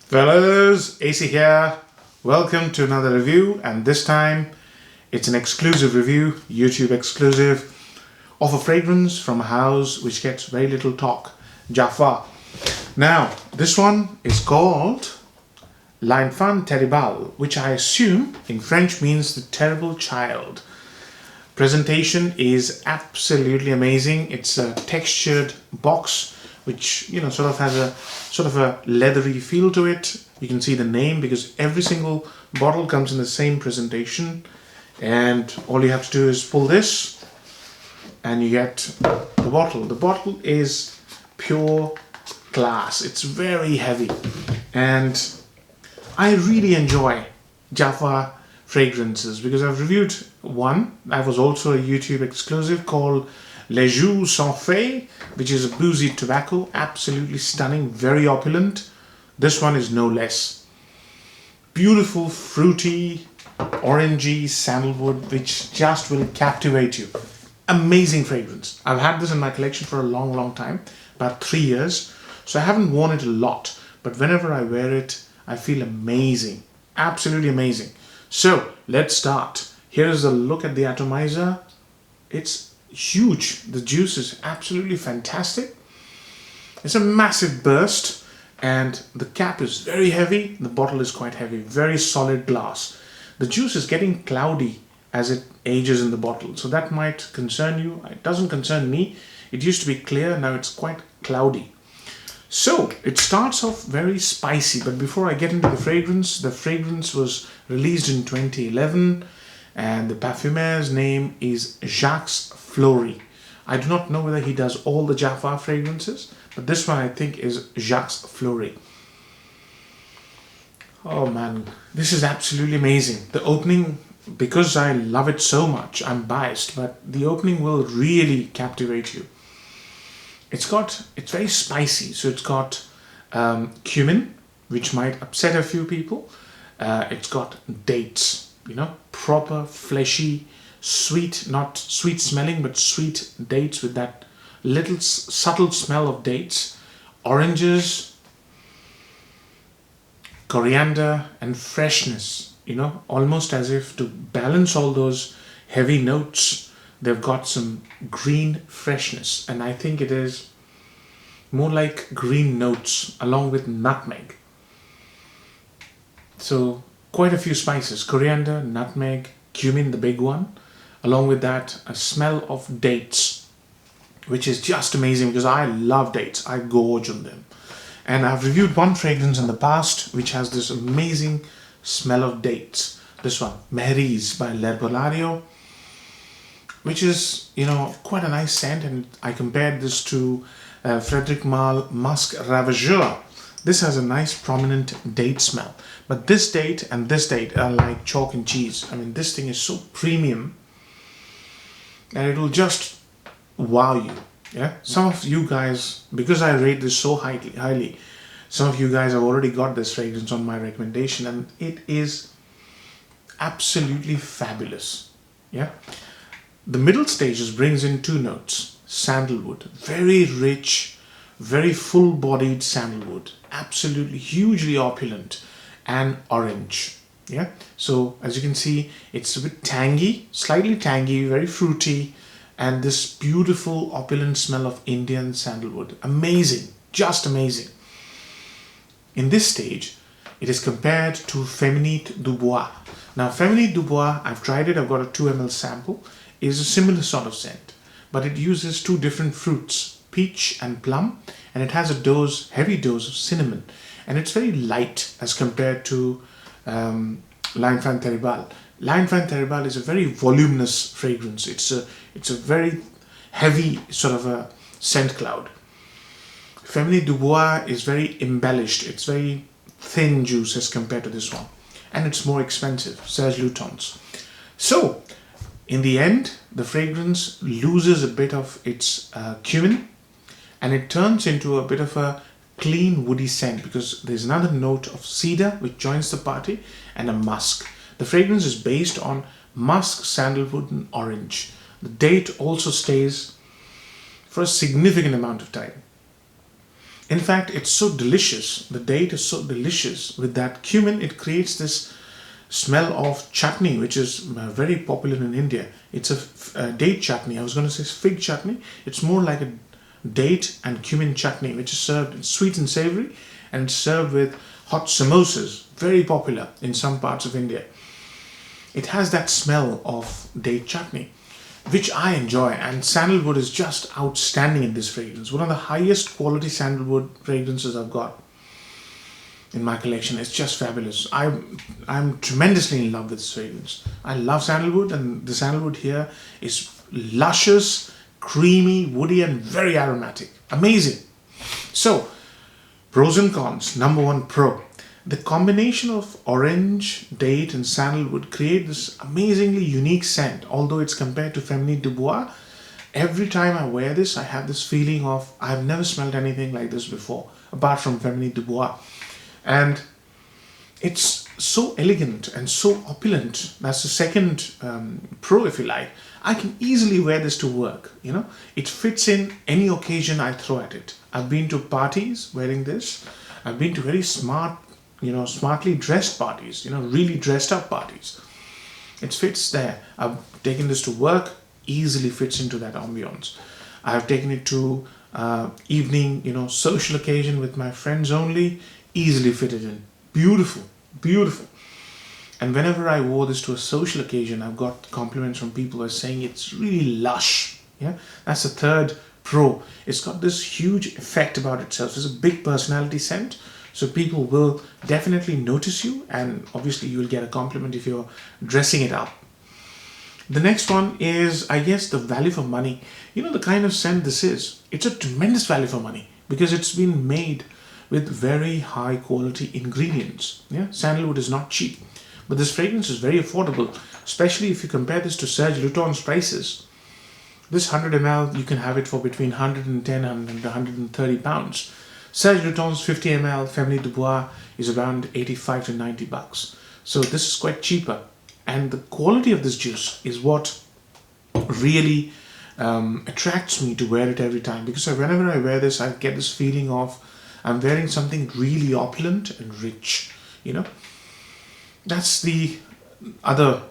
Fellas, AC here. Welcome to another review, and this time it's an exclusive review, YouTube exclusive, of a fragrance from a house which gets very little talk, Jovoy. Now, this one is called L'Enfant terrible, which I assume in French means the terrible child. Presentation is absolutely amazing. It's a textured box which sort of has a leathery feel to it. You can see the name because every single bottle comes in the same presentation, and all you have to do is pull this and you get the bottle. The bottle is pure glass. It's very heavy, and I really enjoy Jovoy fragrances because I've reviewed one. I was also a YouTube exclusive called Les Joues Sans Feuilles, which is a boozy tobacco, absolutely stunning, very opulent. This one is no less. Beautiful, fruity, orangey sandalwood, which just will captivate you. Amazing fragrance. I've had this in my collection for a long time, about 3 years. So I haven't worn it a lot, but whenever I wear it, I feel amazing. Absolutely amazing. So let's start. Here is a look at the atomizer. It's huge. The juice is absolutely fantastic. It's a massive burst, and the cap is very heavy. The bottle is quite heavy, very solid glass. The juice is getting cloudy as it ages in the bottle, so that might concern you. It doesn't concern me. It used to be clear, now it's quite cloudy. So it starts off very spicy, but before I get into the fragrance was released in 2011, and the parfumer's name is Jacques Fleury. I do not know whether he does all the Jovoy fragrances, but this one I think is Jacques Fleury. Oh man, this is absolutely amazing. The opening, because I love it so much, I'm biased, but the opening will really captivate you. It's very spicy, so it's got cumin, which might upset a few people. It's got dates, proper fleshy, sweet, not sweet smelling, but sweet dates with that little subtle smell of dates, oranges, coriander, and freshness, almost as if to balance all those heavy notes, they've got some green freshness, and I think it is more like green notes along with nutmeg. So quite a few spices, coriander, nutmeg, cumin, the big one. Along with that, a smell of dates, which is just amazing because I love dates. I gorge on them. And I've reviewed one fragrance in the past which has this amazing smell of dates. This one, Mehriz by L'Herbolario, which is, quite a nice scent. And I compared this to Frédéric Malle Musk Ravageur. This has a nice prominent date smell. But this date and this date are like chalk and cheese. I mean, this thing is so premium, and it will just wow you. Yeah, some of you guys, because I rate this so highly, some of you guys have already got this fragrance on my recommendation, and it is absolutely fabulous. Yeah, the middle stages brings in 2 notes. Sandalwood, very rich, very full-bodied sandalwood, absolutely hugely opulent, and orange. Yeah, so as you can see, it's a bit tangy, slightly tangy, very fruity, and this beautiful opulent smell of Indian sandalwood. Amazing, just amazing. In this stage, it is compared to Féminite du Bois. Now, Féminite du Bois, I've tried it, I've got a 2 ml sample, is a similar sort of scent, but it uses 2 different fruits, peach and plum, and it has a heavy dose of cinnamon, and it's very light as compared to L'Enfant terrible. L'Enfant terrible is a very voluminous fragrance. It's a very heavy sort of a scent cloud. Féminite du Bois is very embellished. It's very thin juice as compared to this one, and it's more expensive, Serge Lutens. So in the end, the fragrance loses a bit of its cumin, and it turns into a bit of a clean woody scent because there's another note of cedar which joins the party, and a musk. The fragrance is based on musk, sandalwood, and orange. The date also stays for a significant amount of time. In fact, it's so delicious. The date is so delicious. With that cumin, it creates this smell of chutney, which is very popular in India. It's a date chutney. I was going to say fig chutney. It's more like a date and cumin chutney, which is served sweet and savory, and it's served with hot samosas. Very popular in some parts of India. It has that smell of date chutney, which I enjoy, and sandalwood is just outstanding in this fragrance. One of the highest quality sandalwood fragrances I've got in my collection. It's just fabulous. I'm tremendously in love with this fragrance. I love sandalwood, and the sandalwood here is luscious, creamy, woody, and very aromatic. Amazing. So, pros and cons. Number one pro. The combination of orange, date, and sandalwood create this amazingly unique scent. Although it's compared to Feminine du Bois, every time I wear this, I have this feeling of I've never smelled anything like this before, apart from Feminine du Bois. And it's so elegant and so opulent. That's the second pro, if you like. I can easily wear this to work. It fits in any occasion I throw at it. I've been to parties wearing this. I've been to very smartly dressed parties, really dressed up parties. It fits there. I've taken this to work, easily fits into that ambience. I've taken it to evening, social occasion with my friends only, easily fitted in. Beautiful, beautiful. And whenever I wore this to a social occasion, I've got compliments from people who are saying it's really lush. Yeah, that's the third pro. It's got this huge effect about itself. It's a big personality scent. So people will definitely notice you, and obviously you will get a compliment if you're dressing it up. The next one is, I guess, the value for money. The kind of scent this is. It's a tremendous value for money because it's been made with very high quality ingredients. Yeah, sandalwood is not cheap, but this fragrance is very affordable, especially if you compare this to Serge Lutens prices. This 100 ml, you can have it for between 110 and 130 pounds. Serge Lutens 50 ml Feminine du Bois is around 85 to 90 bucks. So this is quite cheaper. And the quality of this juice is what really attracts me to wear it every time. Because whenever I wear this, I get this feeling of I'm wearing something really opulent and rich. That's the other,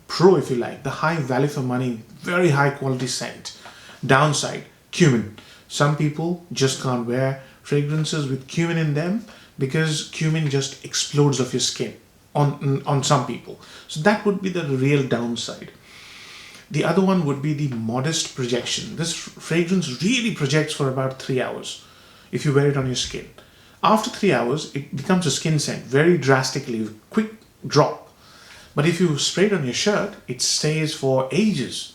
pro, if you like. The high value for money, very high quality scent. Downside, cumin. Some people just can't wear fragrances with cumin in them because cumin just explodes off your skin on some people. So that would be the real downside. The other one would be the modest projection. This fragrance really projects for about 3 hours if you wear it on your skin. After 3 hours, it becomes a skin scent very drastically, quick drop. But if you spray it on your shirt, it stays for ages,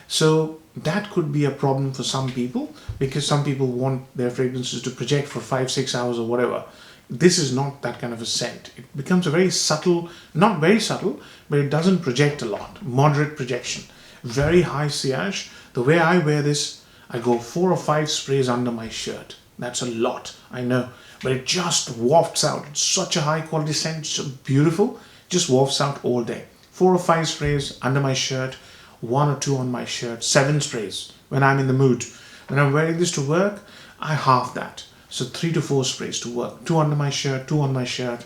So that could be a problem for some people because some people want their fragrances to project for 5-6 hours or whatever. This is not that kind of a scent. It becomes a very subtle, not very subtle, but it doesn't project a lot. Moderate projection. Very high sillage. The way I wear this, I go 4 or 5 sprays under my shirt. That's a lot, I know. But it just wafts out. It's such a high quality scent, so beautiful. Just wafts out all day. 4 or 5 sprays under my shirt. 1 or 2 on my shirt, 7 sprays when I'm in the mood. When I'm wearing this to work, I halve that. So 3 to 4 sprays to work. 2 under my shirt, 2 on my shirt.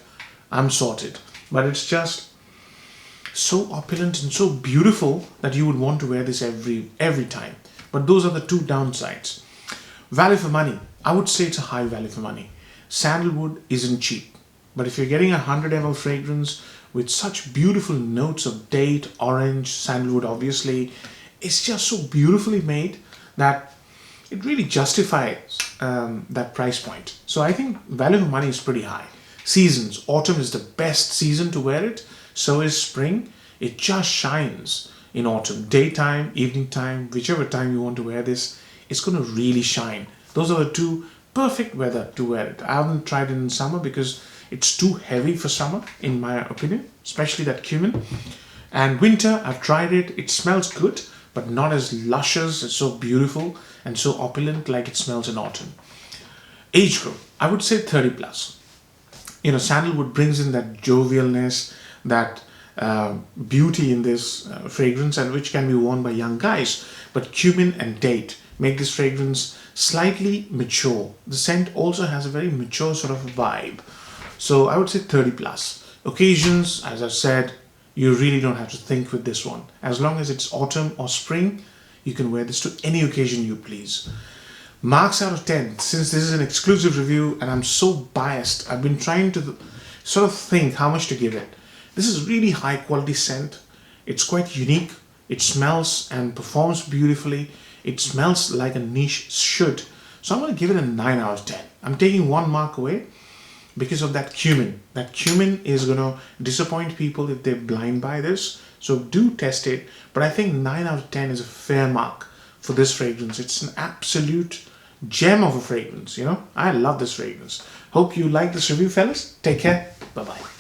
I'm sorted. But it's just so opulent and so beautiful that you would want to wear this every time. But those are the 2 downsides. Value for money. I would say it's a high value for money. Sandalwood isn't cheap. But if you're getting a 100 ml fragrance with such beautiful notes of date, orange, sandalwood obviously, it's just so beautifully made that it really justifies that price point. So I think value for money is pretty high. Seasons. Autumn is the best season to wear it. So is spring. It just shines in autumn. Daytime, evening time, whichever time you want to wear this, it's going to really shine. Those are the 2 perfect weather to wear it. I haven't tried it in summer because it's too heavy for summer, in my opinion, especially that cumin. And winter, I've tried it. It smells good, but not as luscious. It's so beautiful and so opulent like it smells in autumn. Age group, I would say 30 plus. Sandalwood brings in that jovialness, that beauty in this fragrance, and which can be worn by young guys. But cumin and date make this fragrance slightly mature. The scent also has a very mature sort of vibe. So I would say 30 plus. Occasions, as I've said, you really don't have to think with this one. As long as it's autumn or spring, you can wear this to any occasion you please. Marks out of 10. Since this is an exclusive review and I'm so biased, I've been trying to sort of think how much to give it. This is really high quality scent. It's quite unique. It smells and performs beautifully. It smells like a niche should. So I'm going to give it a 9 out of 10. I'm taking 1 mark away because of that cumin. That cumin is going to disappoint people if they're blind by this. So do test it. But I think 9 out of 10 is a fair mark for this fragrance. It's an absolute gem of a fragrance, you know. I love this fragrance. Hope you like this review, fellas. Take care. Bye-bye.